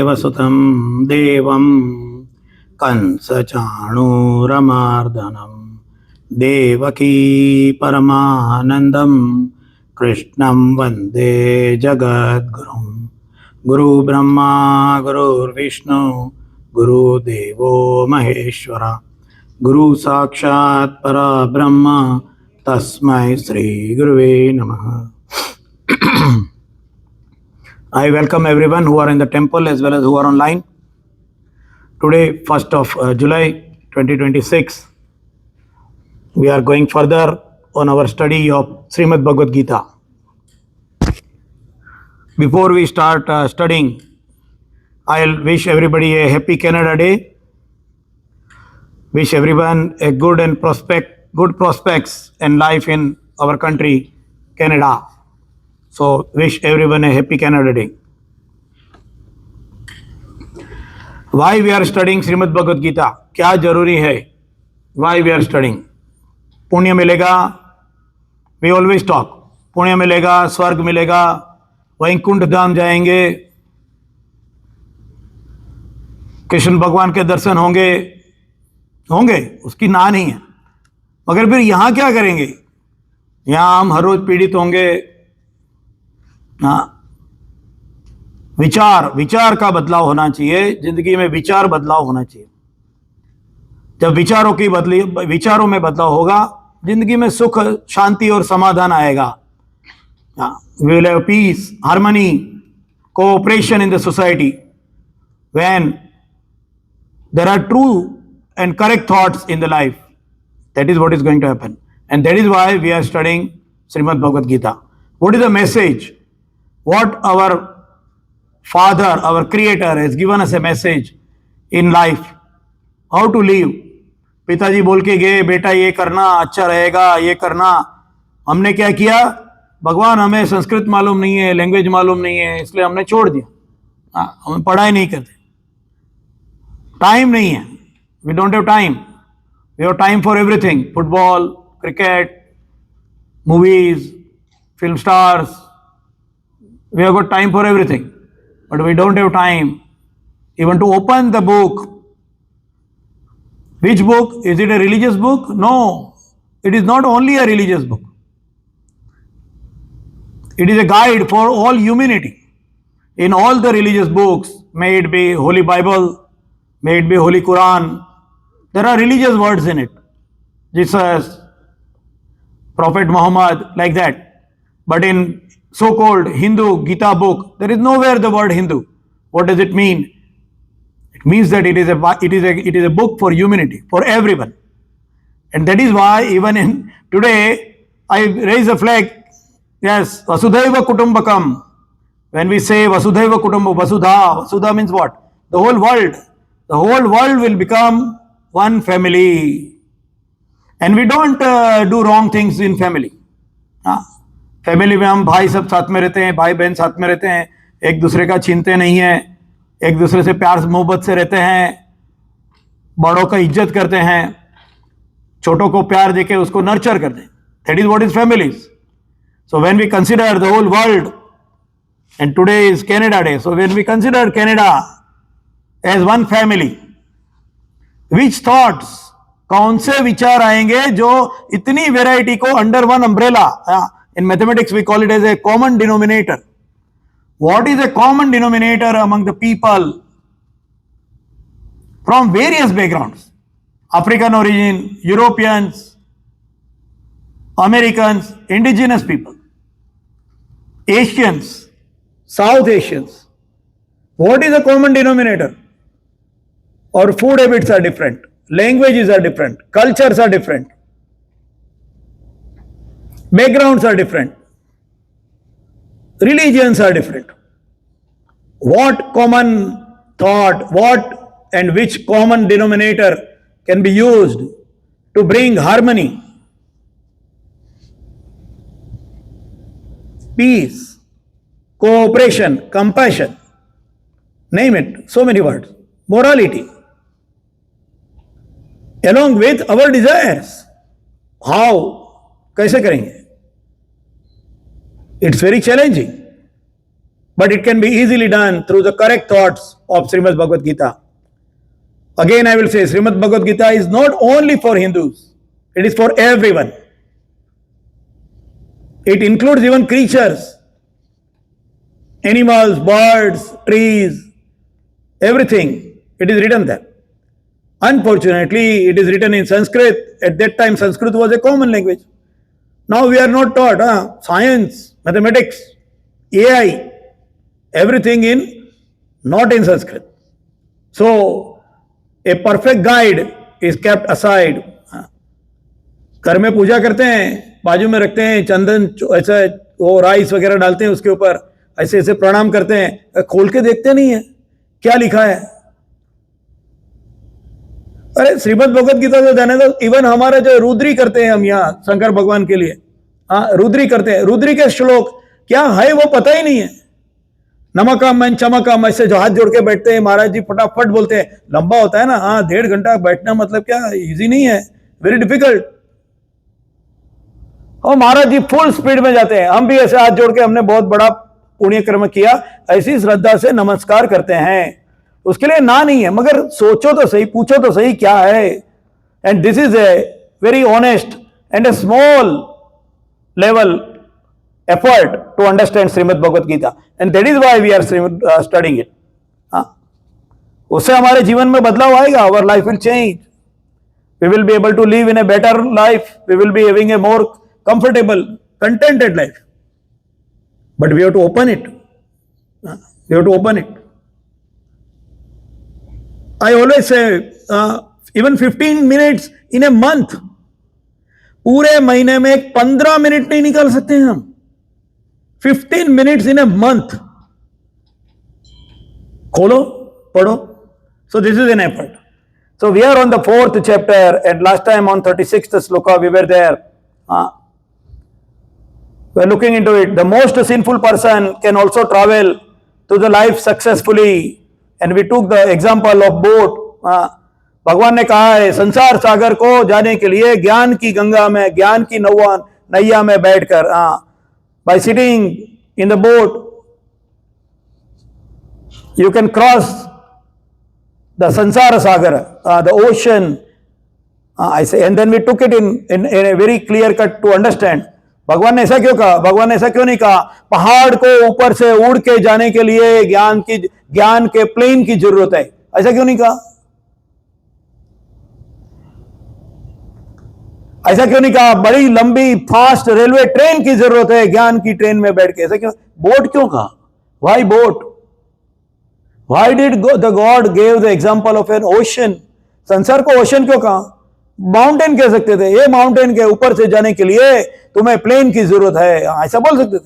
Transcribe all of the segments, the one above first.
वसुतं देवं कंसचाणूरमार्दनं देवकी परमानन्दं कृष्णं वन्दे जगद्गुरुं। गुरुब्रह्मा गुरुर्विष्णु गुरुदेवो महेश्वर गुरु साक्षात् परब्रह्म तस्मै श्री गुरुवे नमः। I welcome everyone who are in the temple as well as who are online. Today, 1st of July 2026, we are going further on our study of Srimad Bhagavad Gita. Before we start studying, I'll wish everybody a happy Canada Day. Wish everyone a good prospects and life in our country, Canada. So, wish everyone a happy Canada Day. Why we are studying Srimad Bhagavad Gita? क्या जरूरी है? Why we are studying? पुण्य मिलेगा? We always talk. पुण्य मिलेगा, स्वर्ग मिलेगा, वैकुंठ धाम जाएंगे, कृष्ण भगवान के दर्शन होंगे, उसकी ना नहीं है। मगर फिर यहाँ क्या करेंगे? यहाँ हम हर रोज पीड़ित होंगे। विचार का बदलाव होना चाहिए। जिंदगी में विचार बदलाव होना चाहिए। जब विचारों में बदलाव होगा, जिंदगी में सुख, शांति और समाधान आएगा। We will have peace, harmony, cooperation in the society when there are true and correct thoughts in the life. That is what is going to happen, and that is why we are studying Srimad Bhagavad Gita. What is the message? What our Father, our Creator, has given us a message in life. How to live. पिताजी बोल के गए, बेटा ये करना अच्छा रहेगा, ये करना। हमने क्या किया? भगवान हमें संस्कृत मालूम नहीं है, लैंग्वेज मालूम नहीं है, इसलिए हमने छोड़ दिया। हम पढ़ाई नहीं करते, टाइम नहीं है। We don't have time. We have time for everything, football, cricket, movies, film stars. We have got time for everything. But we don't have time even to open the book. Which book? Is it a religious book? No, it is not only a religious book. It is a guide for all humanity. In all the religious books, may it be Holy Bible, may it be Holy Quran, there are religious words in it. Jesus, Prophet Muhammad, like that. But in so-called Hindu Gita book, there is nowhere the word Hindu. What does it mean? It means that it is a book for humanity, for everyone. And that is why even in today I raise a flag. Yes, Vasudhaiva Kutumbakam. When we say Vasudhaiva Kutumbakam, Vasudha means what? The whole world. The whole world will become one family. And we don't do wrong things in family. Family में हम भाई सब साथ में रहते हैं, भाई बहन साथ में रहते हैं, एक दूसरे का छीनते नहीं है, एक दूसरे से प्यार मोहब्बत से रहते हैं, बड़ों का इज्जत करते हैं, छोटों को प्यार देके उसको नर्चर करते हैं. That is what is families. So when we consider the whole world, and today is Canada Day, so when we consider Canada as one family, which thoughts, कौन से विचार आएंगे जो इतनी वेराइटी को under one umbrella. In mathematics, we call it as a common denominator. What is a common denominator among the people from various backgrounds? African origin, Europeans, Americans, indigenous people, Asians, South Asians. What is a common denominator? Our food habits are different, languages are different, cultures are different. Backgrounds are different. Religions are different. What common thought, what and which common denominator can be used to bring harmony, peace, cooperation, compassion, name it, so many words, morality, along with our desires. How? कैसे करेंगे? It's very challenging. but it can be easily done through the correct thoughts of Srimad Bhagavad Gita. Again, I will say Srimad Bhagavad Gita is not only for Hindus, it is for everyone. It includes even creatures, animals, birds, trees, everything. It is written there. Unfortunately, it is written in Sanskrit. At that time, Sanskrit was a common language. Now we are not taught science, mathematics, AI, everything not in Sanskrit. So, a perfect guide is kept aside. घर में पूजा करते हैं, बाजू में रखते हैं चंदन, ऐसा वो राइस वगैरह डालते हैं उसके ऊपर, ऐसे ऐसे प्रणाम करते हैं, खोल के देखते नहीं है क्या लिखा है. अरे श्रीमद् भगवत गीता तो जाने दो. इवन हमारे जो रुद्री करते हैं हम यहाँ शंकर भगवान के लिए, रुद्री करते हैं, रुद्री के श्लोक क्या है वो पता ही नहीं है. नमकम मन चमकम ऐसे जो हाथ जोड़ के बैठते हैं, महाराज जी फटाफट बोलते हैं, लंबा होता है ना. 1.5 घंटा बैठना मतलब क्या इजी नहीं है, वेरी डिफिकल्ट. और महाराज जी फुल स्पीड में जाते हैं. हम भी ऐसे हाथ जोड़ के हमने बहुत बड़ा पुण्य कर्म किया, ऐसी श्रद्धा से नमस्कार करते हैं. उसके लिए ना नहीं है, मगर सोचो तो सही, पूछो तो सही क्या है. And this is a very honest and A small level effort to understand Srimad Bhagavad Gita, and that is why we are studying it. उससे हमारे जीवन में बदलाव आएगा. Our life will change. We will be able to live in a better life. We will be having a more comfortable, contented life. But we have to open it. We have to open it. I always say, even 15 minutes in a month. पूरे महीने में 15 minute नहीं निकाल सकते हैं हम. 15 minutes in a month. खोलो, पढ़ो. So this is an effort. So we are on the 4th chapter, and last time on 36th sloka we were there. We are looking into it. The most sinful person can also travel to the life successfully, and we took the example of boat. भगवान ने कहा है संसार सागर को जाने के लिए ज्ञान की गंगा में, ज्ञान की नैया में बैठकर, by sitting in the boat, you can cross the Sansara Sagar, the ocean. I say, and then we took it in a very clear cut to understand. भगवान ने ऐसा क्यों कहा? भगवान ने ऐसा क्यों नहीं कहा पहाड़ को ऊपर से उड़ के जाने के लिए ज्ञान के प्लेन की जरूरत है? ऐसा क्यों नहीं कहा? ऐसा क्यों नहीं कहा बड़ी लंबी फास्ट रेलवे ट्रेन की जरूरत है, ज्ञान की ट्रेन में बैठ के? ऐसा क्यों? बोट क्यों कहा? Why boat? Why did the God give the example of N ocean? संसार को ओशन क्यों कहा? माउंटेन कह सकते थे, ये माउंटेन के ऊपर से जाने के लिए तुम्हें प्लेन की जरूरत है, ऐसा बोल सकते थे.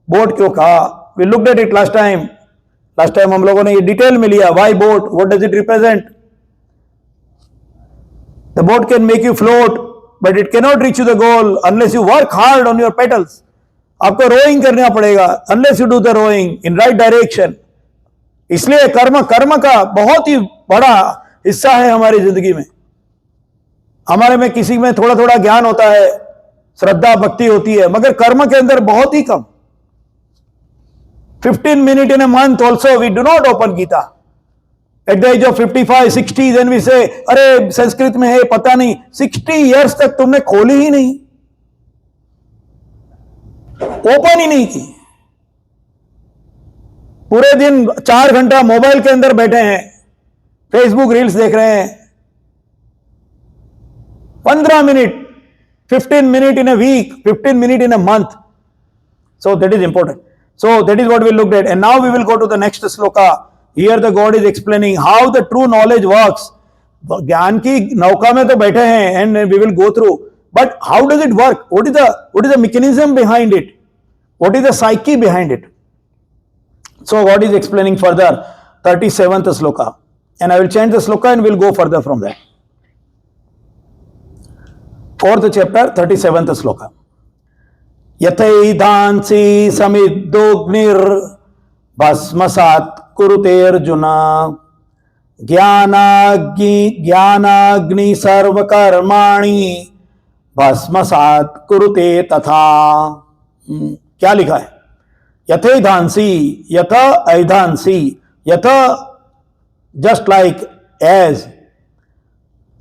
बोट क्यों कहा? We looked at it last time हम लोगों ने ये डिटेल में लिया. Why boat? What does it represent? The boat can make you float, but it cannot reach you the goal unless you work hard on your pedals. आपको rowing करना पड़ेगा unless you do the rowing in right direction. इसलिए कर्म का बहुत ही बड़ा हिस्सा है हमारी जिंदगी में. हमारे में किसी में थोड़ा थोड़ा ज्ञान होता है, श्रद्धा भक्ति होती है, मगर कर्म के अंदर बहुत ही कम. 15 minutes in a month also we do not open Gita. At the age of 55, 60, then we say, अरे संस्कृत में है पता नहीं. 60 years तक तुमने खोली ही नहीं, ओपन ही नहीं की. पूरे दिन 4 घंटा मोबाइल के अंदर बैठे हैं, फेसबुक रील्स देख रहे हैं. 15 minute, 15 minutes in a week, 15 minutes in a month. So that is important. So that is what we looked at. And now we will go to the next sloka. Here the God is explaining how the true knowledge works. ज्ञान की नौका में तो बैठे हैं, and we will go through. But how does it work? What is the mechanism behind it? What is the psyche behind it? So God is explaining further, 37th sloka. And I will change the sloka and we'll go further from there. 4th chapter, 37th sloka. यथैधांसि समिद्धोग्निर भस्मसात् कुरुते अर्जुन ज्ञानाग्नि सर्वकर्माणि भस्मसात् कुरुते तथा. क्या लिखा है? Yathedhansi, yatha aidhansi, yatha just like as.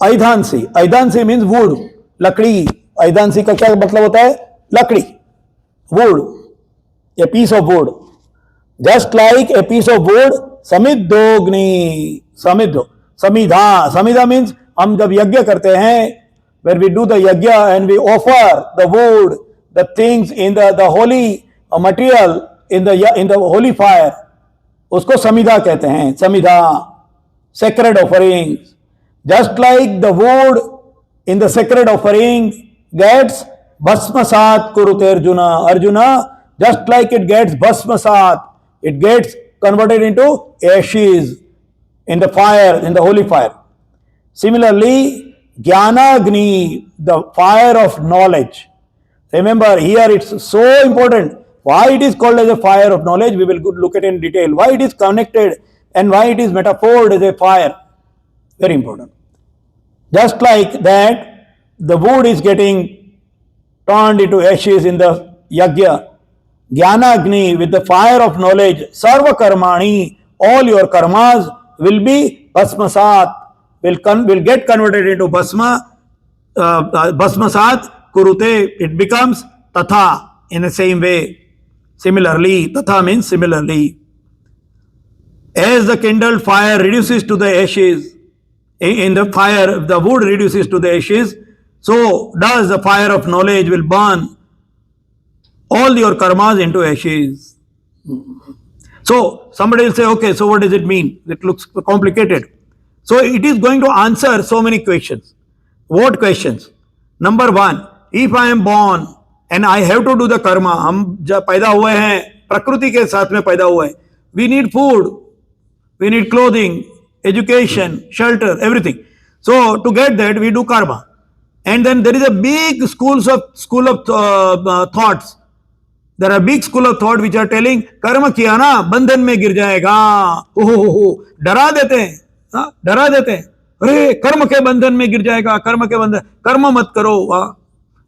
Aidhansi, aidhansi means wood, लकड़ी. aidhansi का क्या मतलब होता है? लकड़ी, wood, a piece of wood. Just like a piece of wood, samidogni, samidho, samidha, samidha means हम जब यज्ञ करते हैं, when we do the yajna and we offer the wood, the things in the holy material in the holy fire, उसको समिधा कहते हैं. समिधा, sacred offerings. Just like the wood in the sacred offering gets bhasmasat kurute Arjuna. Arjuna, just like it gets bhasmasat, it gets converted into ashes in the fire, in the holy fire. Similarly, Jnanagni, the fire of knowledge. Remember, here it's so important. Why it is called as a fire of knowledge, we will look at in detail. Why it is connected and why it is metaphored as a fire. Very important. Just like that, the wood is getting turned into ashes in the yajna. Jnanagni, with the fire of knowledge, sarva karmani, all your karmas will be bhasmasat, will get converted into bhasma, bhasmasat kurute, it becomes tatha in the same way. Similarly, tatha means similarly. As the kindled fire reduces to the ashes, in the fire, the wood reduces to the ashes, so does the fire of knowledge will burn all your karmas into ashes. So somebody will say, okay, so what does it mean? It looks complicated. So it is going to answer so many questions. What questions? Number one, if I am born and I have to do the karma, हम जब पैदा हुए हैं प्रकृति के साथ में पैदा हुए हैं, we need food, we need clothing, education, shelter, everything. So to get that we do karma, and then there is a big school of thoughts. There are big school of thought which are telling कर्म किया ना बंधन में गिर जाएगा. हो डरा देते हैं, डरा देते हैं. अरे कर्म के बंधन में गिर जाएगा, कर्म के बंधन, कर्म मत करो,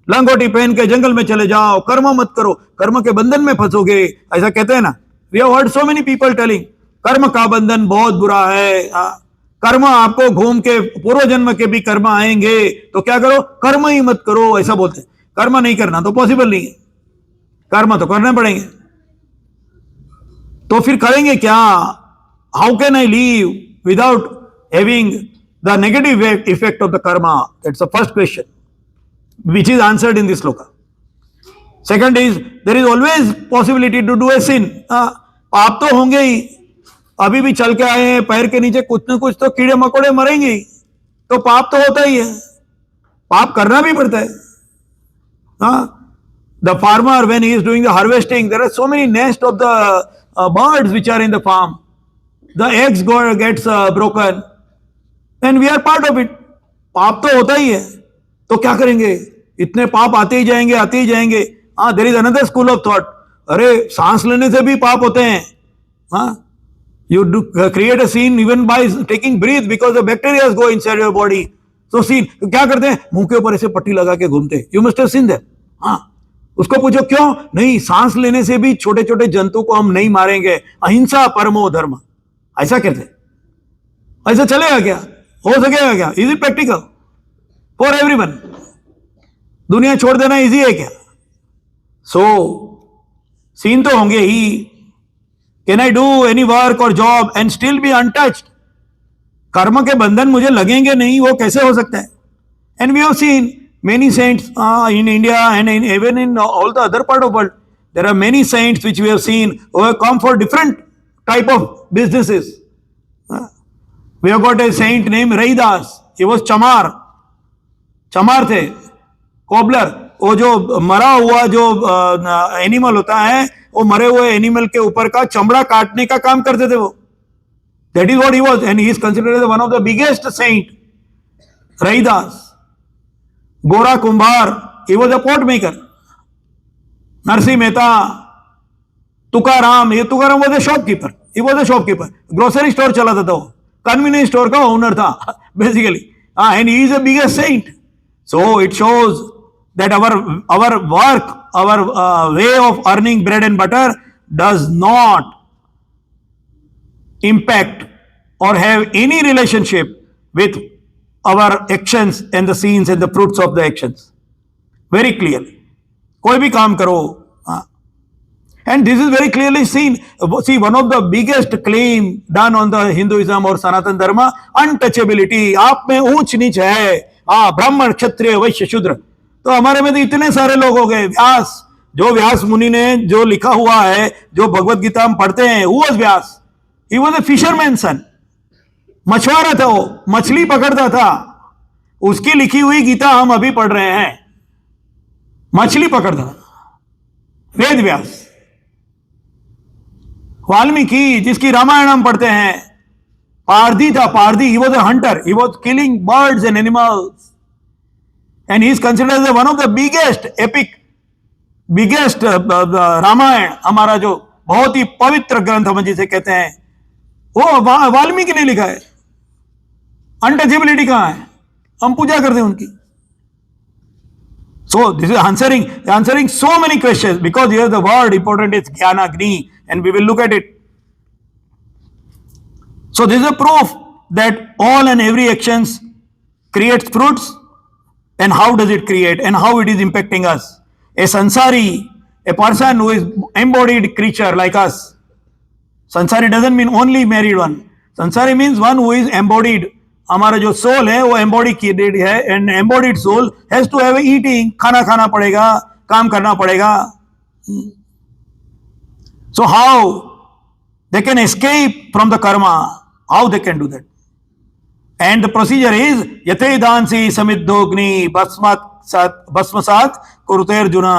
लंगोटी पहन के जंगल में चले जाओ, कर्म मत करो, कर्म के बंधन में फंसोगे, ऐसा कहते हैं ना. We have heard so many people telling कर्म का बंधन बहुत बुरा है, कर्म आपको घूम के पूर्व जन्म के भी कर्म आएंगे, तो क्या करो, कर्म ही मत करो, ऐसा बोलते हैं. कर्म नहीं करना तो पॉसिबल नहीं है, कर्म तो करने पड़ेंगे. तो फिर करेंगे क्या? How can I leave without having the negative effect of the Karma? That's the first question which is answered in this sloka. Second is, there is always possibility to do a sin. पाप तो होंगे ही, अभी भी चल के आए हैं, पैर के नीचे कुछ न कुछ तो कीड़े मकोड़े मरेंगे ही, तो पाप तो होता ही है, पाप करना भी पड़ता है. The farmer, when he is doing the harvesting, there are so many nests of the birds which are in the farm. The eggs gets broken, and we are part of it. पाप तो होता ही है, तो क्या करेंगे? इतने पाप आते ही जाएंगे, आते ही जाएंगे. There is another school of thought, अरे सांस लेने से भी पाप होते हैं. You do create a sin even by taking breath because the bacterias go inside your body. So sin क्या करते हैं? मुंह के ऊपर ऐसे पट्टी लगा के घूमते. You must have seen that. उसको पूछो क्यों? नहीं, सांस लेने से भी छोटे छोटे जंतु को हम नहीं मारेंगे, अहिंसा परमो धर्म, ऐसा कहते. ऐसा चलेगा क्या? हो सकेगा क्या? Is it practical for everyone? दुनिया छोड़ देना इजी है क्या? सो सीन तो होंगे ही. Can I do any work और job and still be untouched? कर्म के बंधन मुझे लगेंगे नहीं, वो कैसे हो सकता है? And we have seen many saints in India and even in all the other part of world. There are many saints which we have seen who have come for different type of businesses. We have got a saint named Raidas. He was chamar. चमार थे, cobbler. वो जो मरा हुआ जो animal होता है, वो मरे हुए एनिमल के ऊपर का चमड़ा काटने का काम करते थे वो. That is what he was, and he is considered as one of the biggest saint. Raidas. Gora Kumbhar, he was a pot maker. Narasimha Mehta, Tukaram, ये Tukaram was a shopkeeper. He was a shopkeeper. Grocery store चलाता था वो, कन्वीनियंस स्टोर का owner था basically. And he is a biggest saint. So it shows that our work, our way of earning bread and butter does not impact or have any relationship with our actions and the scenes and the fruits of the actions. Very clearly. कोई भी काम करो. And this is very clearly seen. See, one of the biggest claim done on the Hinduism or Sanatan Dharma, untouchability. आप में ऊंच नीच है. ब्राह्मण क्षत्रिय वैश्य शूद्र. तो हमारे में तो इतने सारे लोग हो गए. व्यास, जो व्यास मुनि ने जो लिखा हुआ है, जो भगवत गीता हम पढ़ते हैं, who was Vyas? He was a fisherman's son. मछुआरा था वो, मछली पकड़ता था. उसकी लिखी हुई गीता हम अभी पढ़ रहे हैं. मछली पकड़ता था. वेद व्यास. वाल्मीकि, जिसकी रामायण हम पढ़ते हैं, पारधी था. Pardhi, he was a hunter. He was killing birds and animals. And he is considered as one of the biggest epic, biggest Ramayan, हमारा जो बहुत ही पवित्र ग्रंथ हम जिसे कहते हैं, वो वाल्मीकि ने लिखा है. अनटचेबिलिटी कहां है? हम पूजा करते हैं उनकी. So this is answering so many questions, because here the word important is Jnanagni, and we will look at it. So this is a proof that all and every actions creates fruits, and how does it create and how it is impacting us. A sansari, a person who is embodied creature like us. Sansari doesn't mean only married one. Sansari means one who is embodied. हमारा जो soul है वो embodied है, and embodied soul has to have eating. खाना खाना पड़ेगा, काम करना पड़ेगा. So how they can escape from the karma? How they can do that? And the procedure is यथेदांसी समिद्धोग्नि भस्मसात कुरुतेर्जुना.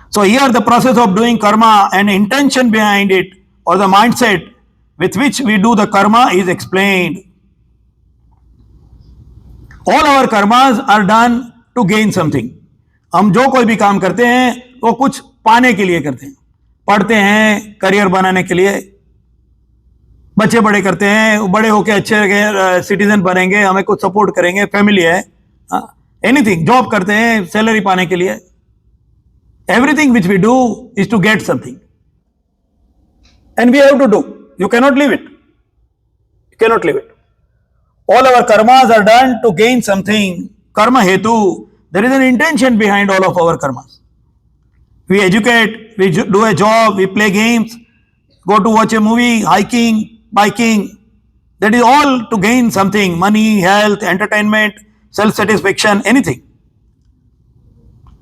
So here the process of doing karma and intention behind it, or the mindset with which we do the karma, is explained. All our karmas are done to gain something. हम जो कोई भी काम करते हैं वो कुछ पाने के लिए करते हैं. पढ़ते हैं करियर बनाने के लिए, बच्चे बड़े करते हैं, बड़े होके अच्छे सिटीजन बनेंगे, हमें कुछ सपोर्ट करेंगे, फैमिली है, एनीथिंग. जॉब करते हैं सैलरी पाने के लिए. Everything which we do is to get something, and we have to do. You cannot leave it. You cannot leave it. All our karmas are done to gain something. Karma hetu. There is an intention behind all of our karmas. We educate, we do a job, we play games, go to watch a movie, hiking, biking. That is all to gain something. Money, health, entertainment, self-satisfaction, anything.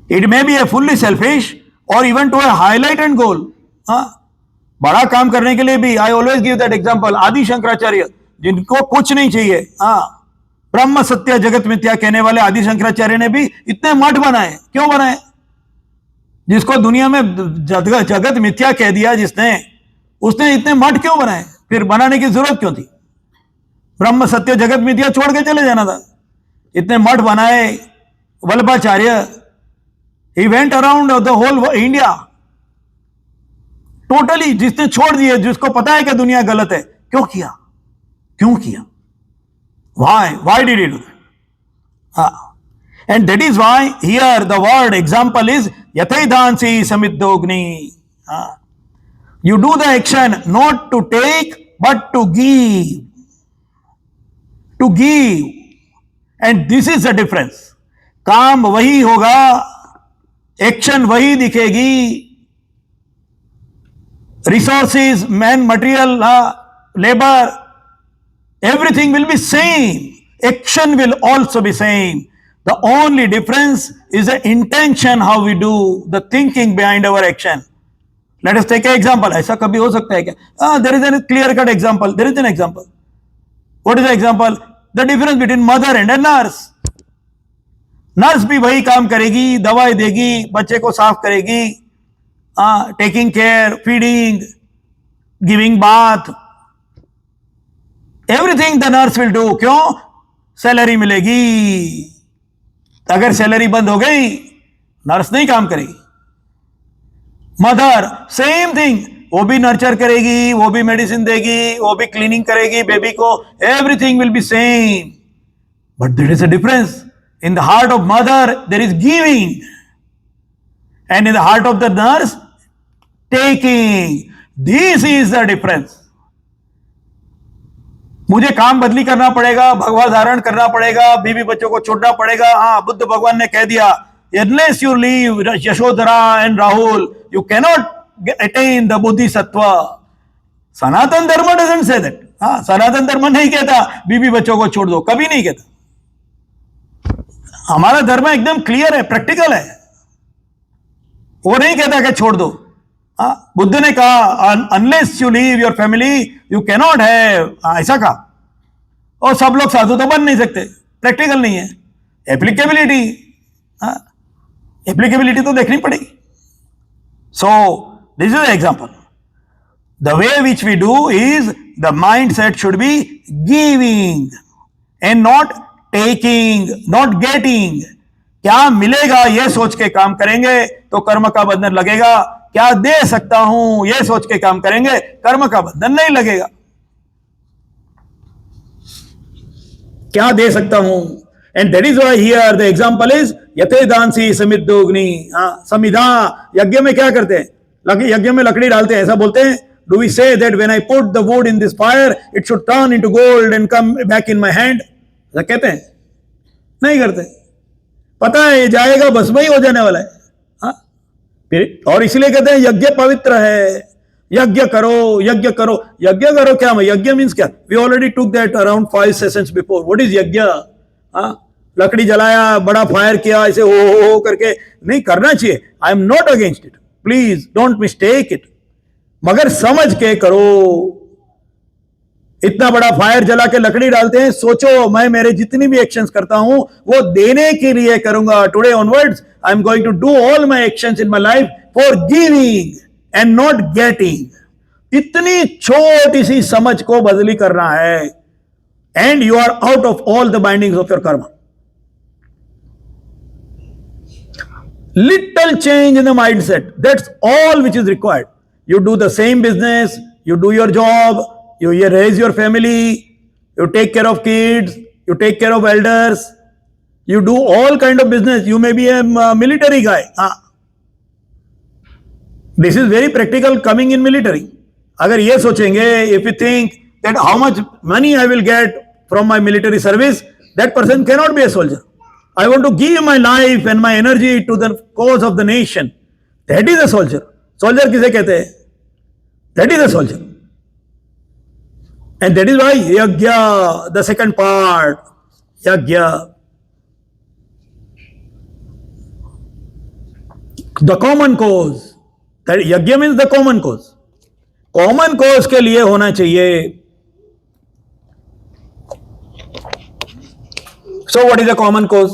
It may be a fully selfish or even to a highlighted goal. बड़ा काम करने के लिए भी. I always give that example. आदि शंकराचार्य, जिनको कुछ नहीं चाहिए, ब्रह्म सत्य जगत मिथ्या कहने वाले आदि शंकराचार्य ने भी इतने मठ बनाए. क्यों बनाए? जिसको दुनिया में जगत मिथ्या कह दिया जिसने, उसने इतने मठ क्यों बनाए? फिर बनाने की जरूरत क्यों थी? ब्रह्म सत्य जगत मिथ्या छोड़ के चले जाना था. इतने मठ बनाए. Vallabhacharya, he went around the whole India. Totally जिसने छोड़ दिए, जिसको पता है कि दुनिया गलत है. क्यों किया? क्यों किया? Why did he do that? And that is why here the word example is yathaidansi samiddhogni. You do the action not to take but to give. To give. And this is the difference. काम वही होगा, action वही दिखेगी. Resources, man, material, labor, everything will be same. Action will also be same. The only difference is the intention, how we do, the thinking behind our action. Let us take an example. ऐसा कभी हो सकता है क्या? There is a clear-cut example. There is an example. What is the example? The difference between mother and a nurse. Nurse भी वही काम करेगी, दवाई देगी, बच्चे को साफ करेगी, taking care, feeding, giving bath, everything the nurse will do. क्यों? सैलरी मिलेगी. अगर सैलरी बंद हो गई, नर्स नहीं काम करेगी. मदर सेम थिंग, वो भी नर्चर करेगी, वो भी मेडिसिन देगी, वो भी क्लीनिंग करेगी बेबी को. Everything will be same, but there is a difference. In the heart of mother, there is giving. and in the heart of the nurse, taking. This is the difference. मुझे काम बदली करना पड़ेगा, भगवा धारण करना पड़ेगा, बीवी बच्चों को छोड़ना पड़ेगा. हाँ, बुद्ध भगवान ने कह दिया, unless you leave Yashodhara and Rahul, you cannot attain the Bodhisattva. सनातन धर्म doesn't say that. हाँ, सनातन धर्म नहीं कहता बीवी बच्चों को छोड़ दो, कभी नहीं कहता. हमारा धर्म एकदम क्लियर है, प्रैक्टिकल है. वो नहीं कहता कि छोड़ दो. हाँ, बुद्ध ने कहा unless you leave your family you cannot have, ऐसा कहा. और सब लोग साधु तो बन नहीं सकते, प्रैक्टिकल नहीं है. एप्लीकेबिलिटी, एप्लीकेबिलिटी तो देखनी पड़ेगी. So this is example. The way which we do is the mind set should be giving and not taking, not getting. क्या मिलेगा ये सोच के काम करेंगे तो कर्म का बंधन लगेगा. क्या दे सकता हूं ये सोच के काम करेंगे, कर्म का बंधन नहीं लगेगा. क्या दे सकता हूं. And that is why here the example is यथे दांसी समिद्धोग्नि. समिधा, यज्ञ में क्या करते हैं, यज्ञ में लकड़ी डालते हैं, ऐसा बोलते हैं. Do we say that when I put the wood in this fire it should turn into gold and come back in my hand, ऐसा कहते हैं? नहीं करते. पता है ये जाएगा, भस्म ही हो जाने वाला है. और इसलिए कहते हैं यज्ञ पवित्र है, यज्ञ करो, यज्ञ करो. यज्ञ करो क्या, यज्ञ मीन्स क्या? We already took that around 5 sessions before. What is यज्ञ? लकड़ी जलाया, बड़ा फायर किया, ऐसे हो करके नहीं करना चाहिए. I am not against it, please don't mistake it, मगर समझ के करो. इतना बड़ा फायर जला के लकड़ी डालते हैं, सोचो मैं मेरे जितनी भी एक्शंस करता हूं वो देने के लिए करूंगा. Today onwards I am going to do all my actions in my life for giving and not getting. इतनी छोटी सी समझ को बदली करना है. And you are out of all the bindings of your karma. Little change in the mindset, that's all which is required. You do the same business, you do your job, you raise your family, you take care of kids, you take care of elders, you do all kind of business. You may be a military guy. This is very practical coming in military. अगर ये सोचेंगे, if you think that how much money I will get from my military service, that person cannot be a soldier. I want to give my life and my energy to the cause of the nation. That is a soldier. Soldier किसे कहते हैं? That is a soldier. And that is why yajna, the second part, yajna, the common cause. That yajna means the common cause. Common cause के लिए होना चाहिए. So what is the common cause?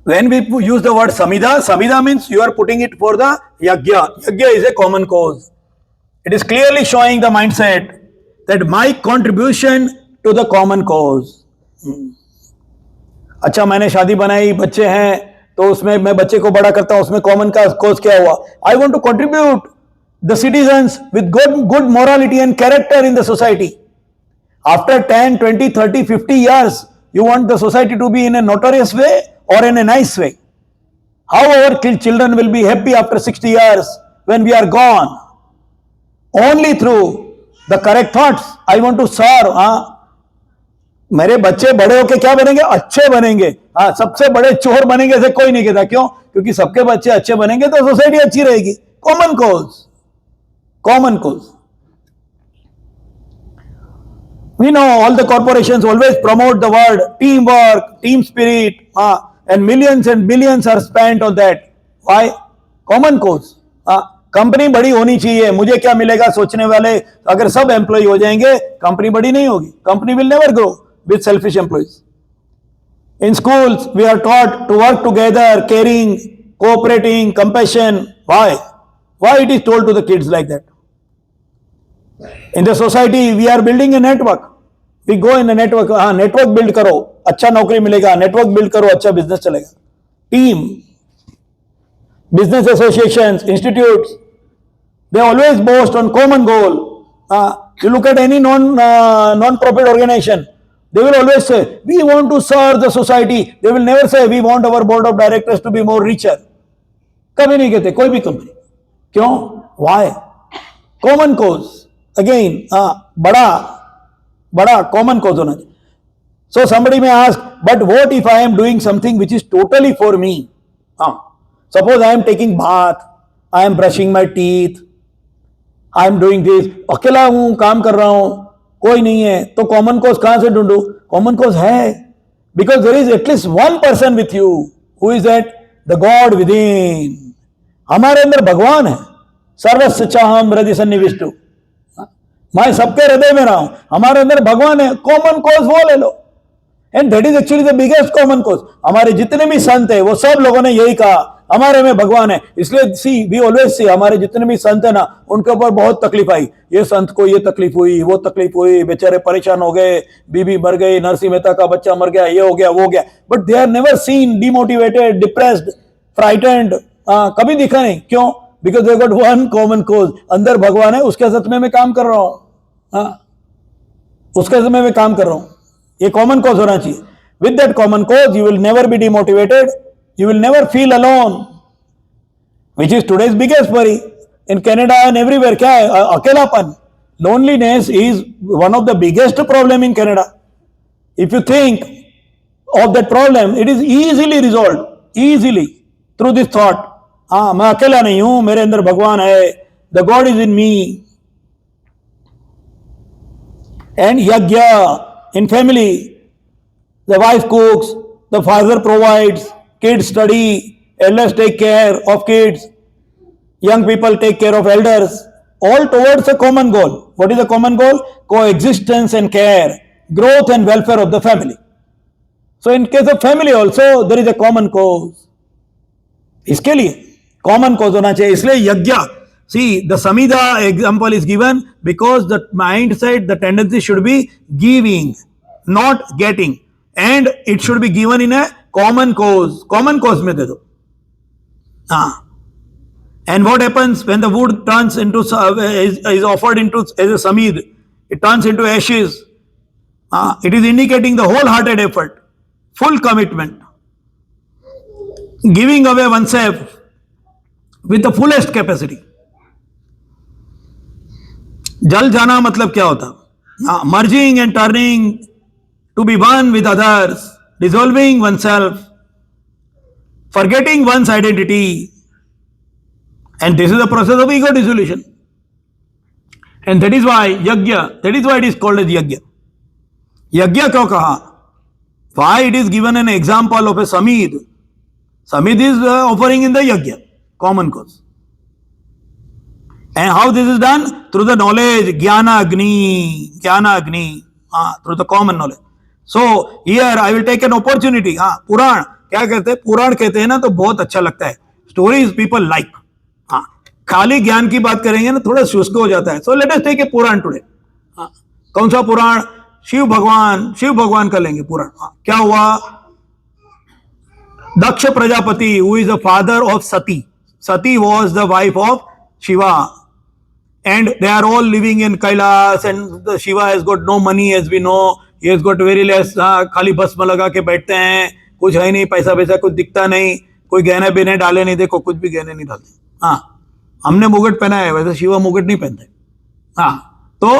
When we use the word samidha, samidha means you are putting it for the yajna. Yajna is a common cause. It is clearly showing the mindset that my contribution to the common cause. अच्छा, मैंने शादी बनाई, बच्चे हैं, तो उसमें मैं बच्चे को बड़ा करता हूं, उसमें कॉमन का कॉज क्या हुआ? I want to contribute the citizens with good morality and character in the society. After 10, 20, 30, 50 years, you want the society to be in a notorious way or in a nice way. How our children will be happy after 60 years when we are gone? Only through the correct thoughts. I want to serve. मेरे बच्चे बड़े होके क्या बनेंगे? अच्छे बनेंगे. सबसे बड़े चोर बनेंगे ऐसे कोई नहीं कहता. क्यों? क्योंकि सबके बच्चे अच्छे बनेंगे तो सोसाइटी अच्छी रहेगी. Common cause, common cause. We know all the corporations always promote the word teamwork, team spirit, and millions and billions are spent on that. Why? Common cause. Company बड़ी होनी चाहिए, मुझे क्या मिलेगा सोचने वाले अगर सब एम्प्लॉय हो जाएंगे, कंपनी बड़ी नहीं होगी. Company will never grow with selfish employees. In schools, we are taught to work together, caring, cooperating, compassion. Why? Why it is told to the kids like that? In the society, we are building a network. We go in a network. Network build करो, अच्छा नौकरी मिलेगा. Network build करो, अच्छा business चलेगा. Team, business associations, institutes, they always boast on common goal. You look at any non-profit organization, they will always say, we want to serve the society. They will never say, we want our board of directors to be more richer. कभी नहीं कहते कोई भी company. क्यों? Y? Common cause, again बड़ा common cause होना चाहिए। So somebody may ask, but what if I am doing something which is totally for me? Suppose I am taking bath, I am brushing my teeth, I am doing this, अकेला हूं, काम कर रहा हूं, कोई नहीं है, तो कॉमन कोज कहां से ढूंढूं? कॉमन कोज है, because there is at least one person with you. Who is that? The God within. हमारे अंदर भगवान है, सर्वस्य चाहम हृदय सन्निविष्टु, मैं सबके हृदय में रहा हूं, हमारे अंदर भगवान है। कॉमन कोज वो ले लो, and that is actually the biggest common cause. हमारे जितने भी संत है वो सब लोगों ने यही कहा, हमारे में भगवान है। इसलिए सी वी ऑलवेज सी, हमारे जितने भी संत है ना, उनके ऊपर बहुत तकलीफ आई, ये संत को ये तकलीफ हुई, वो तकलीफ हुई, बेचारे परेशान हो गए, बीबी मर गई, नरसिंह मेहता का बच्चा मर गया, ये हो गया, वो हो गया, but they are never seen demotivated, depressed, frightened, कभी दिखा नहीं। क्यों? Because they got one common cause, अंदर भगवान है, उसके सच में मैं काम कर रहा हूं, उसके समय में काम कर रहा हूं। ये कॉमन कॉज होना चाहिए। With that common cause you will never be demotivated, you will never feel alone, which is today's biggest worry in Canada and everywhere. क्या है? अकेलापन, loneliness is one of the biggest problem in Canada. If you think of that problem, it is easily resolve, easily through this thought, मैं अकेला नहीं हूं, मेरे अंदर भगवान है, the God is in me. And यज्ञ in family, the wife cooks, the father provides, kids study, elders take care of kids, young people take care of elders, all towards a common goal. What is the common goal? Coexistence and care, growth and welfare of the family. So in case of family also there is a common cause. इसके लिए common cause होना चाहिए। इसलिए यज्ञ, see the samhita example is given because the mindset, the tendency should be giving, not getting, and it should be given in a common cause. Common cause में दे दो। And what happens when the wood turns into is offered into as a samid? It turns into ashes. It is indicating the wholehearted effort, full commitment, giving away oneself with the fullest capacity. जल जाना मतलब क्या होता? Merging and turning to be one with others, dissolving oneself, forgetting one's identity, and this is the process of ego dissolution. And that is why yajna, that is why it is called as yajna. Yajna क्यों कहा? Why it is given an example of a samid? Samid is offering in the yajna, common cause. And how this is done? Through the knowledge, jnana agni, through the common knowledge. So here I will take an opportunity. पुराण क्या कहते हैं? पुराण कहते हैं ना, तो बहुत अच्छा लगता है। Stories people like. खाली ज्ञान की बात करेंगे ना, थोड़ा शुष्क हो जाता है। So let us take a Purana today. कौन सा पुराण? शिव भगवान का लेंगे पुराण। क्या हुआ? दक्ष Prajapati, who is the father of Sati. Sati was the wife of Shiva. And they are all living in Kailas, and the Shiva has got no money, as we know. He has got very less. खाली भस्म लगा के बैठते हैं, कुछ है नहीं, पैसा कुछ दिखता नहीं, कोई गहने बिने डाले नहीं, देखो कुछ भी गहने नहीं डालते। हमने मुकुट पहना है, वैसे शिवा मुकुट नहीं पहनते। तो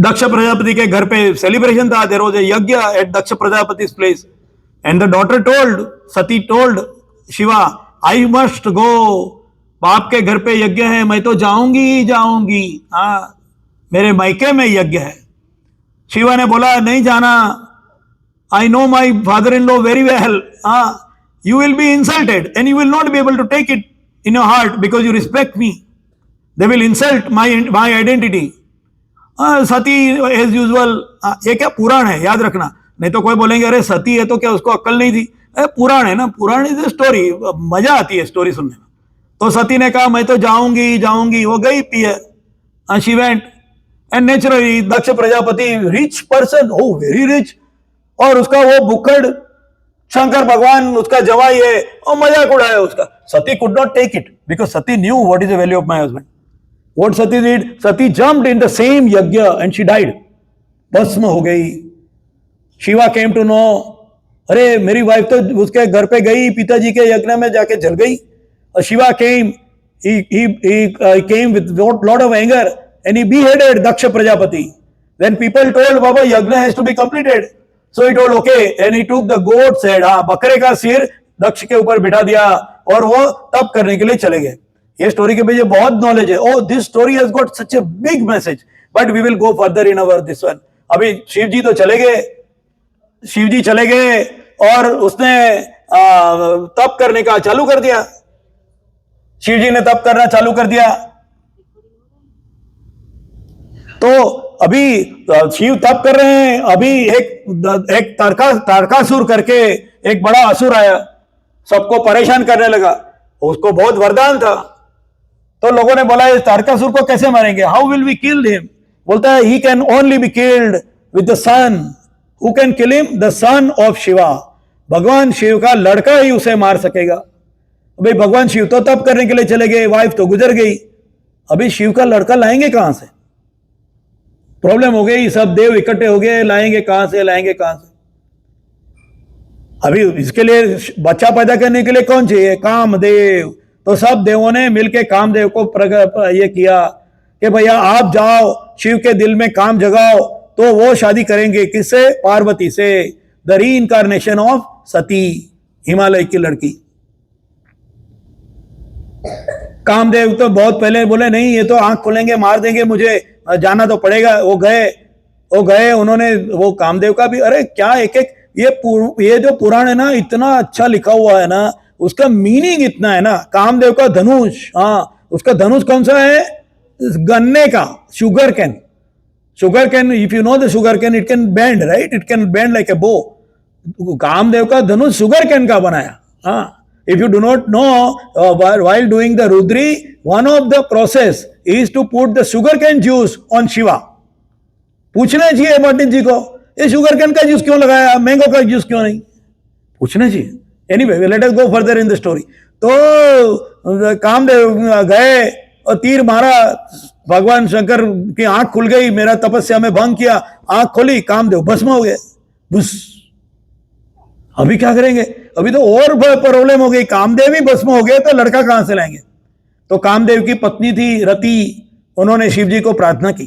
दक्ष प्रजापति के घर पे सेलिब्रेशन था, there was a yajna at Daksha Prajapati's place, and the daughter told, Sati told Shiva, I must go. बाप के घर पे यज्ञ है, मैं तो जाऊंगी। मेरे मायके में यज्ञ है। शिवा ने बोला नहीं जाना, I know my father in law very well, you will be insulted and you will not be able to take it in your heart because you respect me, they will insult my identity. Sati as usual, ये क्या पुराण है, याद रखना, नहीं तो कोई बोलेंगे अरे सती है तो क्या उसको अक्ल नहीं थी? पुराण है ना, पुराण इज ए स्टोरी, मजा आती है स्टोरी सुनने में। तो सती ने कहा मैं तो जाऊंगी, वो गई पियर, she went, and naturally Daksha Prajapati rich person, oh very rich, और उसका वो बुक्कड़ शंकर भगवान उसका जवाई है, और मजाक उड़ाया उसका। Sati could not take it because Sati knew what is the value of my husband. What Sati did? Sati jumped in the same yajna and she died, भस्म हो गई। शिवा केम टू नो, अरे मेरी वाइफ तो उसके घर पे गई, पिताजी के यज्ञ में जाके जल गई. और शिवा केम, he came with lot of anger and he beheaded Daksha Prajapati. Then people told, Baba, yajna has to be completed. So he told, okay, and he took the goat's head, हाँ, बकरे का सिर दक्ष के ऊपर बिठा दिया और वो तप करने के लिए चले गए. ये स्टोरी के पीछे बहुत नॉलेज है. Oh, this story has got such a big message, but we will go further in our this one. अभी शिव जी तो चले गए, शिव जी चले गए और उसने तप करने का चालू कर दिया. शिव जी ने तप करना चालू कर दिया. तो अभी शिव तप कर रहे हैं. अभी एक तारकासुर करके एक बड़ा असुर आया, सबको परेशान करने लगा. उसको बहुत वरदान था. तो लोगों ने बोला इस तारकासुर को कैसे मारेंगे, how will we kill him. बोलता है he can only be killed with the son. Who can kill him, the son of Shiva. भगवान शिव का लड़का ही उसे मार सकेगा. भाई भगवान शिव तो तप करने के लिए चले गए, वाइफ तो गुजर गई. अभी शिव का लड़का लाएंगे कहां से. प्रॉब्लम हो गई, सब देव इकट्ठे हो गए, लाएंगे कहां से, लाएंगे कहां से. अभी इसके लिए बच्चा पैदा करने के लिए कौन चाहिए, कामदेव. तो सब देवों ने मिलकर कामदेव को ये किया कि भैया आप जाओ, शिव के दिल में काम जगाओ, तो वो शादी करेंगे किससे, पार्वती से. द रीइंकार्नेशन ऑफ सती, हिमालय की लड़की. कामदेव तो बहुत पहले बोले नहीं, ये तो आंख खोलेंगे, मार देंगे मुझे, जाना तो पड़ेगा. वो गए, उन्होंने वो कामदेव का भी, अरे क्या एक एक ये जो पुराण है ना, इतना अच्छा लिखा हुआ है ना, उसका मीनिंग इतना है ना. कामदेव का धनुष, हाँ, उसका धनुष कौन सा है, गन्ने का, sugar cane. If you know the sugar cane, it can bend, right, it can bend like a बो. कामदेव का धनुष शुगर कैन का बनाया. हाँ, if you do not know, while doing the Rudri, one of the process is to put the sugarcane juice on Shiva. पूछना चाहिए पंडित जी को, ये sugarcane का जूस क्यों लगाया, मैंगो का जूस क्यों नहीं, पूछना चाहिए. Anyway, let us go further in the story. तो कामदेव गए और तीर मारा, भगवान शंकर की आंख खुल गई, मेरा तपस्या में भंग किया, आंख खोली, कामदेव भस्म हो गए. बस अभी क्या करेंगे, अभी तो और प्रॉब्लम हो गई. कामदेव ही भस्म हो गए तो लड़का कहां से लाएंगे. तो कामदेव की पत्नी थी रति, उन्होंने शिव जी को प्रार्थना की,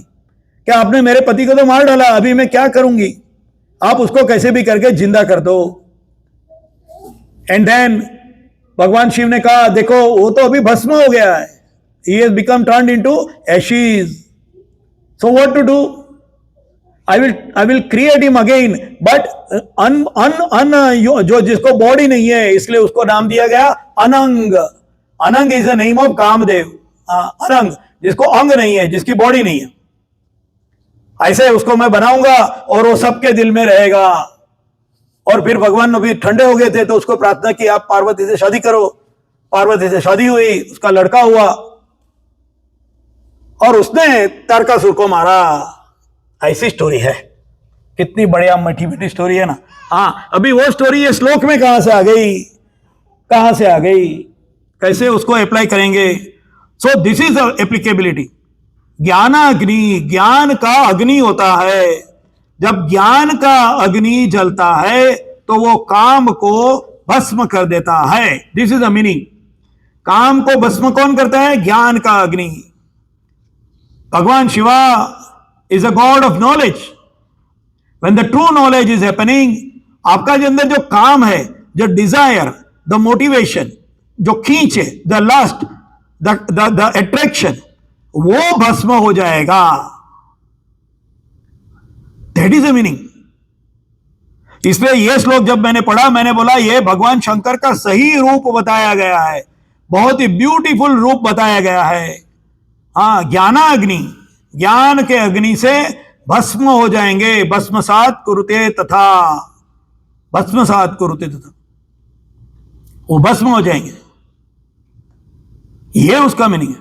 क्या आपने मेरे पति को तो मार डाला, अभी मैं क्या करूंगी, आप उसको कैसे भी करके जिंदा कर दो. एंड देन भगवान शिव ने कहा, देखो वो तो अभी भस्म हो गया है, he has become turned into ashes. So what to do? I will create him again, but जो जिसको बॉडी नहीं है, इसलिए उसको नाम दिया गया Anang. Anang is the name of Kamdev. Anang, जिसको अंग नहीं है, जिसकी बॉडी नहीं है, ऐसे उसको मैं बनाऊंगा और वो सबके दिल में रहेगा. और फिर भगवान अभी ठंडे हो गए थे, तो उसको प्रार्थना की, आप पार्वती से शादी करो. पार्वती से शादी हुई, उसका लड़का हुआ और उसने तारकासुर को मारा. ऐसी स्टोरी है. कितनी बढ़िया मीठी मीठी स्टोरी है ना. हाँ, अभी वो स्टोरी ये श्लोक में कहां से आ गई, कैसे उसको अप्लाई करेंगे. So this is applicability. ज्ञानाग्नि, ज्ञान का अग्नि होता है. जब ज्ञान का अग्नि जलता है तो वो काम को भस्म कर देता है. This is the meaning. काम को भस्म कौन करता है, ज्ञान का अग्नि. भगवान Shiva is a god of knowledge. When the true knowledge is happening, आपका जो अंदर जो काम है, जो डिजायर, द मोटिवेशन, जो खींच है, द लस्ट, द अट्रैक्शन, वो भस्म हो जाएगा. That is the meaning. इसलिए ये श्लोक जब मैंने पढ़ा, मैंने बोला ये भगवान शंकर का सही रूप बताया गया है, बहुत ही ब्यूटीफुल रूप बताया गया है. हाँ, ज्ञानाग्नि, ज्ञान के अग्नि से भस्म हो जाएंगे. भस्मसात कुरुते तथा, भस्मसात कुरुते तथा, वो भस्म हो जाएंगे. ये उसका मीनिंग है.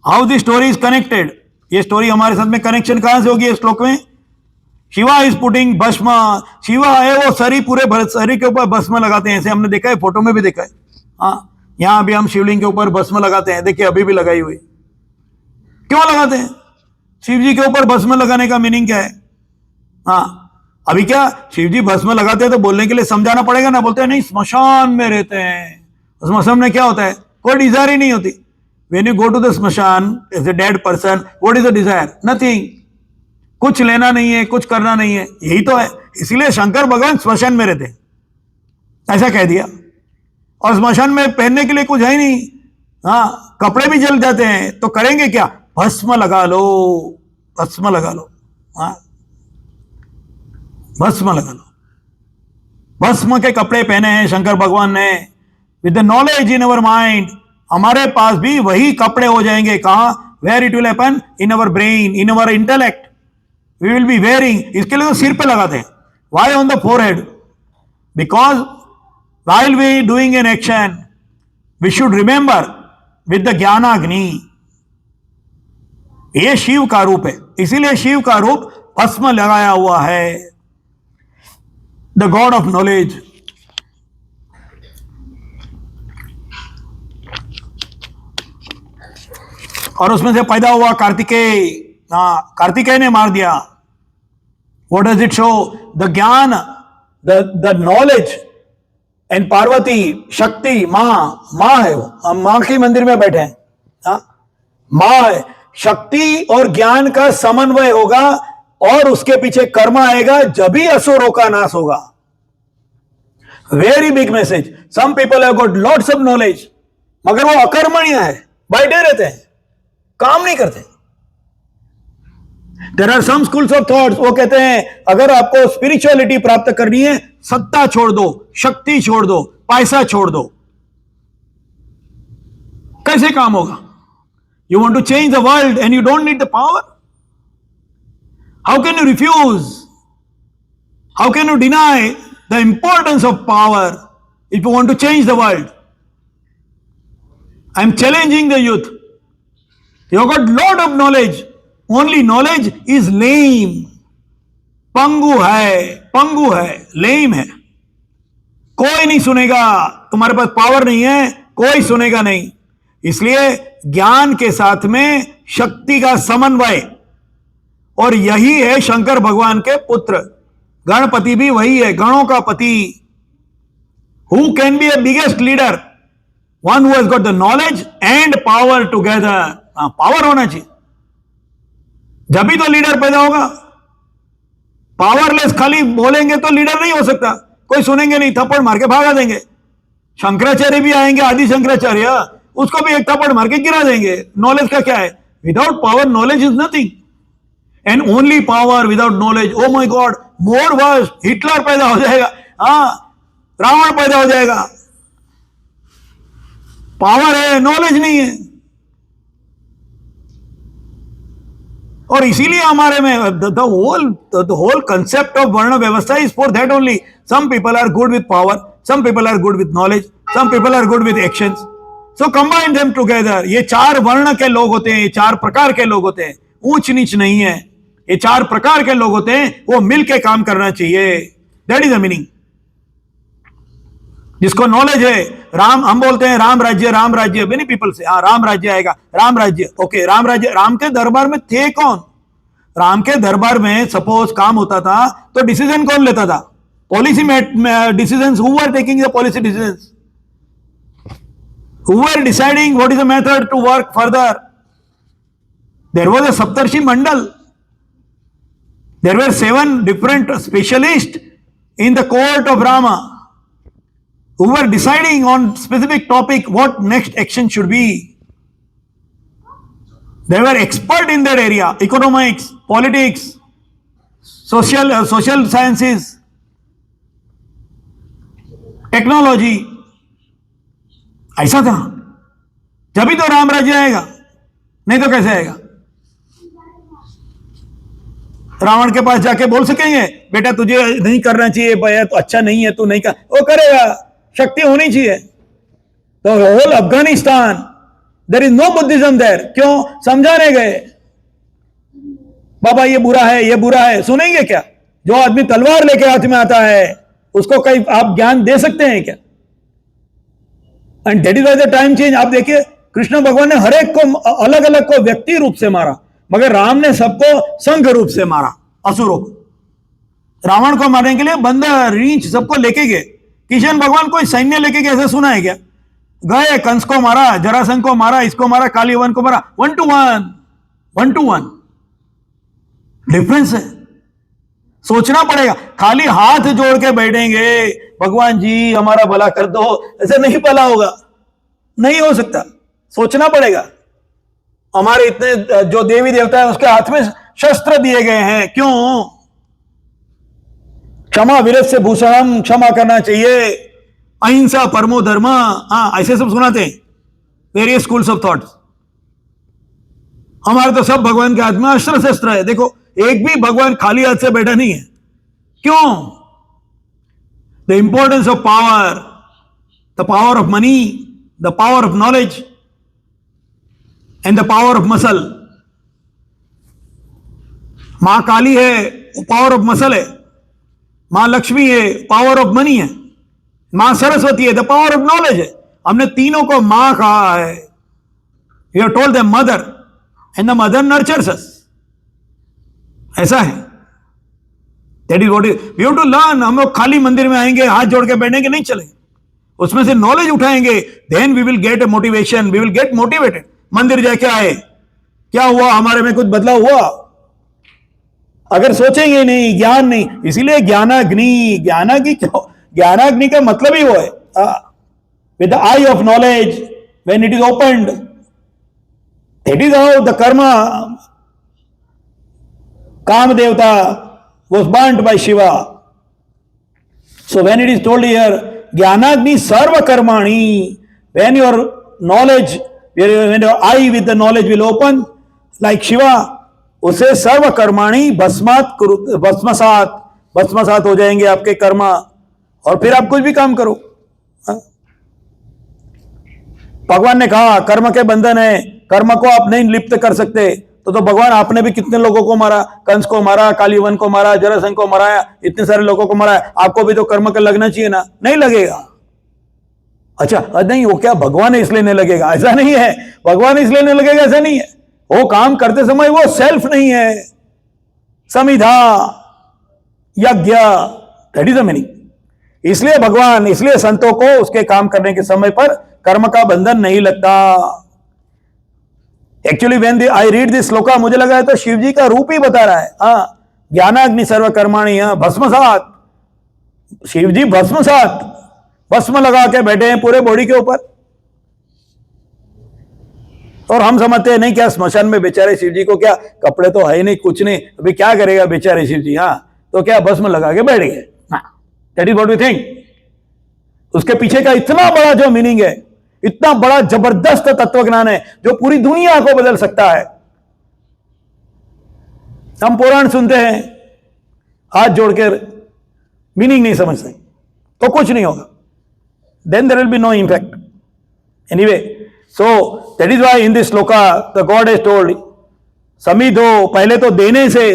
How the story is connected, ये स्टोरी हमारे साथ में कनेक्शन कहां से होगी. इस श्लोक में शिवा इज पुटिंग भस्म. शिवा है वो पूरे शरीर के ऊपर भस्म लगाते हैं, ऐसे हमने देखा है, फोटो में भी देखा है. हाँ, यहां भी हम शिवलिंग के ऊपर भस्म लगाते हैं, देखिए अभी भी लगाई हुई. क्यों लगाते हैं, शिव जी के ऊपर भस्म लगाने का मीनिंग क्या है. हाँ, अभी क्या शिव जी भस्म लगाते हैं तो बोलने के लिए समझाना पड़ेगा ना, बोलते हैं नहीं स्मशान में रहते हैं। स्मशान में क्या होता है? कोई डिजायर ही नहीं होती। When you go to the smashan as a dead person, what is the desire? Nothing. कुछ लेना नहीं है, कुछ करना नहीं है, यही तो है। इसीलिए शंकर भगवान स्मशान में रहते हैं, ऐसा कह दिया। और स्मशान में पहनने के लिए कुछ है नहीं। हाँ, कपड़े भी जल जाते हैं तो करेंगे क्या? भस्म लगा लो, भस्म लगा लो। हाँ, भस्म लगा लो। भस्म के कपड़े पहने हैं शंकर भगवान ने। With the knowledge in our mind, हमारे पास भी वही कपड़े हो जाएंगे। कहां? Where it will happen? In our brain, in our intellect. We will be wearing. इसके लिए तो सिर पे लगाते हैं। Why on the forehead? Because while we doing an action, we should remember with the ज्ञानाग्नि, ये शिव का रूप है, इसीलिए शिव का रूप भस्म लगाया हुआ है, द गॉड ऑफ नॉलेज। और उसमें से पैदा हुआ कार्तिकेय। हाँ, कार्तिकेय ने मार दिया। What does it show? The ज्ञान, द नॉलेज। एंड पार्वती, शक्ति, मां है वो। हम मां के मंदिर में बैठे हैं। हाँ, मां है। शक्ति और ज्ञान का समन्वय होगा और उसके पीछे कर्म आएगा, जब भी असुरों का नाश होगा। Very big message. Some people have got lots of knowledge, मगर वो अकर्मण्य है, बैठे रहते हैं, काम नहीं करते। There are some schools of thoughts, वो कहते हैं अगर आपको स्पिरिचुअलिटी प्राप्त करनी है, सत्ता छोड़ दो, शक्ति छोड़ दो, पैसा छोड़ दो। कैसे काम होगा? You want to change the world and you don't need the power. How can you refuse? How can you deny the importance of power if you want to change the world? I am challenging the youth. You got lot of knowledge, only knowledge is lame. पंगु है, लेम है। कोई नहीं सुनेगा। तुम्हारे पास power नहीं है, कोई सुनेगा नहीं। इसलिए ज्ञान के साथ में शक्ति का समन्वय, और यही है शंकर भगवान के पुत्र। गणपति भी वही है, गणों का पति। Who can be A biggest leader? One who has got the knowledge and power together. Power होना चाहिए, जब भी तो लीडर पैदा होगा। पावरलेस खाली बोलेंगे तो लीडर नहीं हो सकता। कोई सुनेंगे नहीं, थप्पड़ मार के भागा देंगे। शंकराचार्य भी आएंगे, आदि शंकराचार्य, उसको भी एक थप्पड़ मार के गिरा देंगे। नॉलेज का क्या है? Without power knowledge is nothing, and only power without knowledge. Oh my God, more verse, Hitler पैदा हो जाएगा। हाँ, रावण पैदा हो जाएगा। पावर है, नॉलेज नहीं है। और इसीलिए हमारे में द होल कंसेप्ट ऑफ वर्ण व्यवस्था is for that only. Some people are good with power, some people are good with knowledge, some people are good with actions, so combine them together. ये चार वर्ण के लोग होते हैं, ये चार प्रकार के लोग होते हैं, ऊंच नीच नहीं है। ये चार प्रकार के लोग होते हैं, वो मिलके काम करना चाहिए। That is the meaning. जिसको नॉलेज है, राम, हम बोलते हैं राम राज्य, मेनी पीपल से हाँ राम राज्य आएगा, राम राज्य, ओके राम राज्य। राम के दरबार में थे कौन? राम के दरबार में सपोज काम होता था तो डिसीजन कौन लेता था? Policy decisions, who were taking the policy decisions, who were deciding what is the method to work further? There was a Saptarshi Mandal, there were 7 different specialist in the court of Rama who were deciding on specific topic what next action should be. They were expert in that area, economics, politics, social sciences, technology. ऐसा था। जब ही तो राम राज्य आएगा, नहीं तो कैसे आएगा? रावण के पास जाके बोल सकेंगे बेटा तुझे नहीं करना चाहिए, भैया तो अच्छा नहीं है, तू नहीं कर, वो करेगा। शक्ति होनी चाहिए। तो whole Afghanistan, there is no Buddhism there. क्यों? समझाने गए, बाबा ये बुरा है, ये बुरा है। सुनेंगे क्या? जो आदमी तलवार लेके हाथ में आता है उसको कहीं आप ज्ञान दे सकते हैं क्या? And that is why the time change. आप देखिए, कृष्ण भगवान ने हर एक को अलग अलग को व्यक्ति रूप से मारा, मगर राम ने सबको संघ रूप से मारा, असुरों को। रावण को मारने के लिए बंदर रींछ सबको लेके गए। किशन भगवान कोई सैन्य लेके गए ऐसा सुना है क्या? गए, कंस को मारा, जरासंध को मारा, इसको मारा, कालीवन को मारा, 1-to-1, 1-to-1 डिफरेंस है। सोचना पड़ेगा। खाली हाथ जोड़ के बैठेंगे भगवान जी हमारा भला कर दो, ऐसे नहीं भला होगा, नहीं हो सकता। सोचना पड़ेगा। हमारे इतने जो देवी देवता है उसके हाथ में शस्त्र दिए गए हैं, क्यों? क्षमा वीरस्य से भूषणम, क्षमा करना चाहिए, अहिंसा परमो धर्म, ऐसे सब सुनाते हैं वेरियस स्कूल्स ऑफ थॉट्स। हमारे तो सब भगवान के हाथ में अस्त्र शस्त्र है। देखो, एक भी भगवान खाली हाथ से बैठा नहीं है। क्यों? The importance of power, the power of money, the power of knowledge and the power of muscle. मां काली है, वो पावर ऑफ मसल है। मां लक्ष्मी है, पावर ऑफ मनी है। मां सरस्वती है, द पावर ऑफ नॉलेज है। हमने तीनों को मां कहा है। We have told them mother and the mother nurtures us. ऐसा है। That is what we have to learn. हम लोग खाली मंदिर में आएंगे, हाथ जोड़ के बैठेंगे नहीं चलेंगे, उसमें से नॉलेज उठाएंगे, then we will get a motivation, we will get motivated. मंदिर जाके आए, क्या हुआ? हमारे में कुछ बदलाव हुआ? अगर सोचेंगे नहीं, ज्ञान नहीं, इसीलिए ज्ञानाग्नि, ज्ञानाग्नि का मतलब ही वो है, with the I of knowledge when it is opened, it is how the Karma काम देवता was burnt by Shiva. So when it is told here, Jnanagni sarva karmani, when your knowledge, when your eye with the knowledge will open, like Shiva, उसे सर्व कर्माणी भस्मसात हो जाएंगे आपके कर्मा, और फिर आप कुछ भी काम करो। भगवान ने कहा कर्म के बंधन है, कर्म को आप नहीं लिप्त कर सकते। तो भगवान आपने भी कितने लोगों को मारा, कंस को मारा, कालीवन को मारा, जरासंध को मारा, इतने सारे लोगों को मारा, आपको भी तो कर्म का लगना चाहिए ना? नहीं लगेगा। अच्छा, नहीं वो क्या भगवान इसलिए नहीं लगेगा? ऐसा नहीं है। भगवान इसलिए नहीं लगेगा ऐसा नहीं है। वो काम करते समय वो सेल्फ नहीं है। समिधा यज्ञ, दैट इज द मीनिंग। इसलिए भगवान, इसलिए संतों को उसके काम करने के समय पर कर्म का बंधन नहीं लगता। Actually when I read this shloka, मुझे लगा है तो शिव जी का रूप ही बता रहा है। ज्ञानाग्नि सर्व कर्माणि, भस्मसात, शिव जी भस्मसात, भस्म लगा के बैठे हैं पूरे बॉडी के ऊपर। और हम समझते हैं नहीं क्या स्मशान में बेचारे शिव जी को क्या कपड़े तो है नहीं, कुछ नहीं, अभी क्या करेगा बेचारे शिव जी, तो क्या भस्म लगा के बैठ गए। That is what we think. उसके पीछे का इतना बड़ा जो मीनिंग है, इतना बड़ा जबरदस्त तत्व ज्ञान है जो पूरी दुनिया को बदल सकता है। हम पुराण सुनते हैं, हाथ जोड़कर मीनिंग नहीं समझते तो कुछ नहीं होगा, then there will be no impact anyway. So that is why in this shloka the God has told समिधो, पहले तो देने से,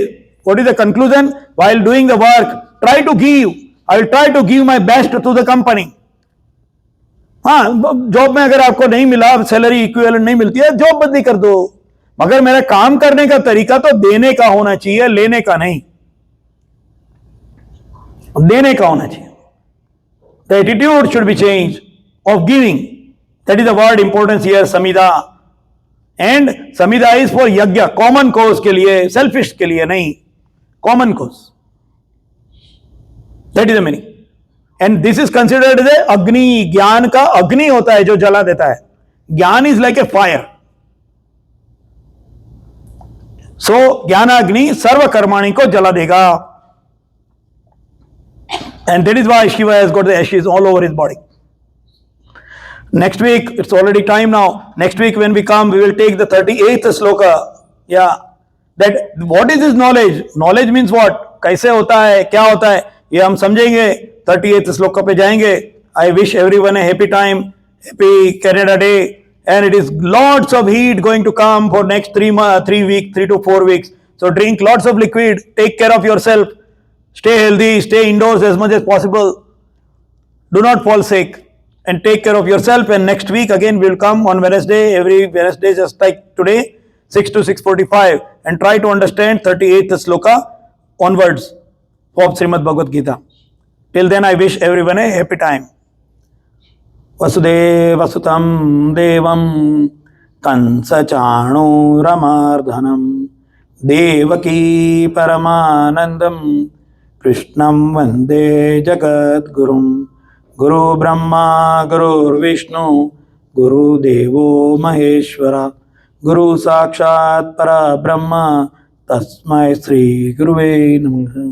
what is the conclusion? While doing the work try to give, I will try to give my best to the company. Job में अगर आपको नहीं मिला, सैलरी इक्विवेलेंट नहीं मिलती है, जॉब बदली कर दो, मगर मेरा काम करने का तरीका तो देने का होना चाहिए, लेने का नहीं, देने का होना चाहिए। The attitude should be change of giving, that is the word importance here, samidha. And samidha is for yajna, common cause के लिए, सेल्फिश के लिए नहीं, common cause, that is the meaning. And this is considered as agni, ज्ञान का अग्नि होता है जो जला देता है। ज्ञान इज लाइक ए फायर। सो ज्ञानाग्नि सर्व कर्माणि को जला देगा। And that is why Shiva has got the ashes all over his body. Next week, it's already time now. Next week when we come, we will take the 38th sloka. Yeah. That what is this knowledge? Knowledge means what? कैसे होता है, क्या होता है, ये हम समझेंगे। 38th shloka पे जाएंगे। I wish everyone a happy time, happy Canada Day, and it is lots of heat going to come for next 3 to 4 weeks. So drink lots of liquid, take care of yourself, stay healthy, stay indoors as much as possible. Do not fall sick. And take care of yourself. And next week again we will come on Wednesday, every Wednesday just like today, 6 to 6:45, and try to understand 38th sloka onwards. of Srimad Bhagavad Gita. Till then, I wish everyone a happy time. Vasudevasutam Devam Kansachanuramardanam Devaki Paramanandam Krishnam Vande Jagat Gurum. Guru Brahma Guru Vishnu Guru Devo Maheshwara Guru Sakshat Para Brahma Tasmai Sri Guruve Namaha.